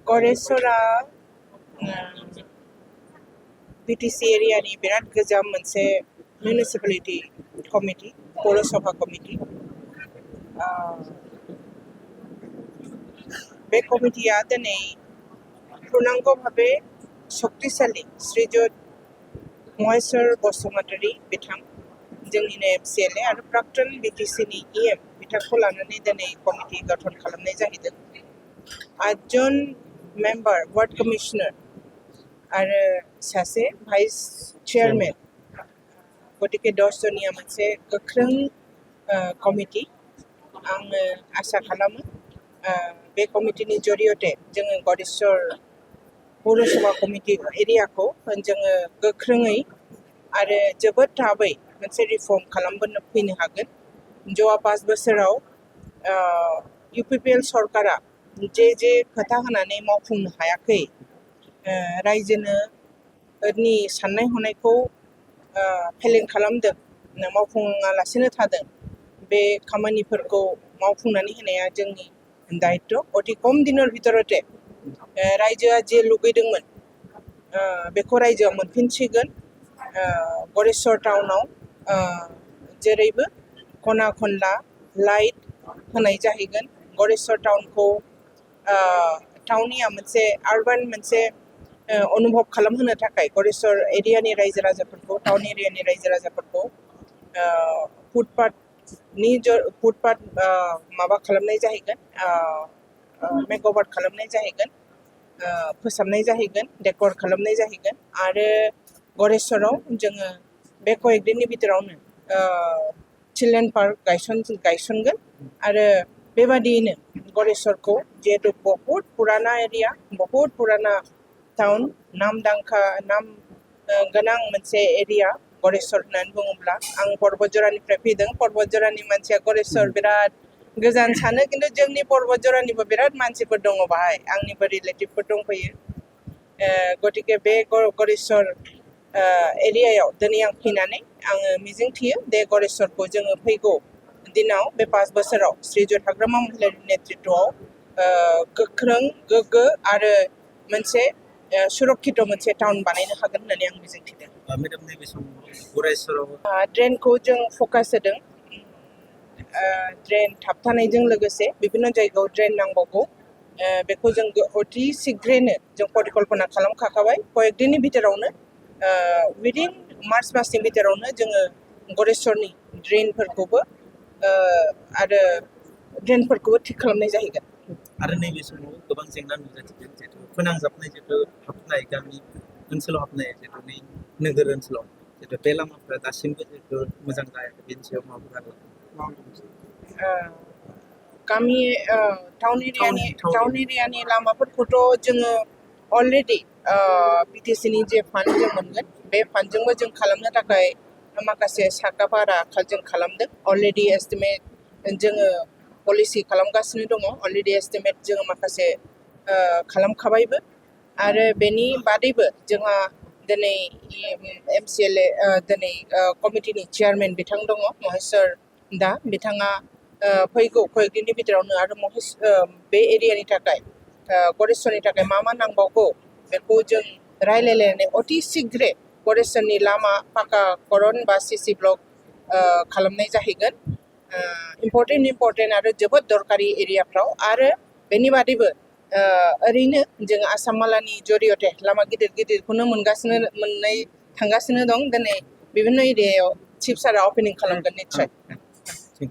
गरेस्वरा BTC एरियानि बिराद गोजाम मोनसे मिउनिसिपालिटि कमिटि पौरसभा कमिटि बे कमिटिया दिनै पूर्णांग भावे शक्तिशाली श्रीजुत महेश्वर बसुमतारी बिथां जोंनिनो MCLA आरो प्राक्तन बिटिसिनि EM बिथांखौ लानानै दिनै कमिटि गठन खालामनाय जाहैदों। 8 जन मेम्बार वार्ड कमिशनार आरो सासे भाइस चेयारमेन गतिके 10 जनिया मोनसे गोख्रों कमिटि आङो आसा खालामो बे कमिटिनि जरियते जोङो गरेस्वर पौरसभा कमिटि एरियाखौ जोङो गोख्रोङै आरो जोबोद थाबै मोनसे रिफर्म खालामबोनो फैनो हागोन। जवा 5 बोसोराव UPPL सरकारा जे खोथा होनानै मावफुंनो हायाखै रायजोनो नि साननाय हनायखौ फेलें खालामदों मावफुङालासिनो थादों बे खामानिफोरखौ मावफुंनानै होनाया जोंनि दायित्व अति खम दिनर भितरते रायजोआ जे लुगैदोंमोन बेखौ रायजोआ मोनफिनसिगोन। गरेस्वर टाउनाव जेरैबो खना खनला लाइट होनाय जाहैगोन। गरेस्वर टाउनखौ टाउनिया मोनसे आरबान मोनसे अनुभव खालामहोनो थाखाय गरेस्वर एरियानि रायजो राजाफोरखौ टाउन एरियानि रायजो राजाफोरखौ फुटपाथ माबा खालामनाय जाहैगोन मेकओभार खालामनाय जाहैगोन फोसाबनाय जाहैगोन डेकर खालामनाय जाहैगोन आरो गरेस्वराव जोङो बे कयेक दिननि भितरावनो चिल्ड्रेन पार्क गायसनगोन आरो बेबादियैनो गरेस्वरखौ जिहेतु बहुत पुराना एरिया बहुत पुराना टाउन नामदांखा नाम गोनां मोनसे एरिया गरेस्वर होननानै बुङोब्ला आं पर्बतजरानिफ्राय फैदों पर्बतजरानि मानसिया गरेस्वर बिराद गोजान सानो खिन्थु जोंनि पर्बतजरानिबो बिराद मानसिफोर दङ बाहाय आंनिबो रिलेटिभफोर दंफैयो गतिके बे गरेस्वर एरियायाव दिनै आं फैनानै आङो मिजिंथियो बे गरेस्वरखौ जोङो फैगौ दिनाव बे 5 बोसोराव श्रीजुत हाग्रामा महिलारि नेतृत्वआव गोख्रों गोग्गो आरो मोनसे सुरक्षित मोनसे टाउन बानायनो हागोन होननानै आं मिजिंथिदों। मेडाम नैबे समाव गरेस्वराव ड्रेनखौ जों फकास होदों ड्रेन थाबथानायजों लोगोसे बिभिन्न जायगायाव ड्रेन नांबावगौ बेखौ जों अति शीघ्रनो जों परिकल्पना खालामखाबाय कयेक दिननि भितरावनो विदिन मार्च मासनि भितरावनो जोङो गरेस्वरनि ड्रेनफोरखौबो आरो ड्रेनफोरखौबो थिक खालामनाय जाहैगोन। आरो नैबे समाव गोबां जेंना नुजाथिदों जिहेतु फोनांजाबनाय जिहेतु हाबनाय गामि ओनसोलाव हाबनाय जिहेतु नै नोगोर ओनसोलाव जिहेतु बे लामाफोरा दासिमबो जिहेतु मोजां जायाखै बेनि सायाव माबाफोर गामि टाउन एरियानि लामाफोरखौथ' जोङो अलरेडि बिटिसिनि जे फान्ड जों मोनगोन बे फान्डजोंबो जों खालामनो थाखाय माखासे साखा भारा जों खालामदों अलरेडि एस्टिमेट जोङो पलिसि खालामगासिनो दङ अलरेडि एस्टिमेट जोङो माखासे खालामखाबायबो आरो बेनि बादैबो जोंहा दिनै MCLA दिनै कमिटिनि चेयारमेन बिथां दङ महेश्वर दा बिथाङा फैगौ कयेक दिननि भितरावनो आरो बे एरियानि थाखाय गरेस्वरनि थाखाय मा नांबावगौ बेखौ जों रायलायलायनानै अति शीघ्रे गरेस्वरनि लामा पाका करन बा CC ब्लक खालामनाय जाहैगोन इम्पर्टेन्ट आरो जोबोद दरकारि एरियाफ्राव आरो बेनि बादैबो ओरैनो जों आसाम मालानि जरियते लामा गिदिरखौनो मोननाय थांगासिनो दं दिनै बिभिन्न एरियायाव चिफ सारा अपेनिं खालामगोन निश्चय।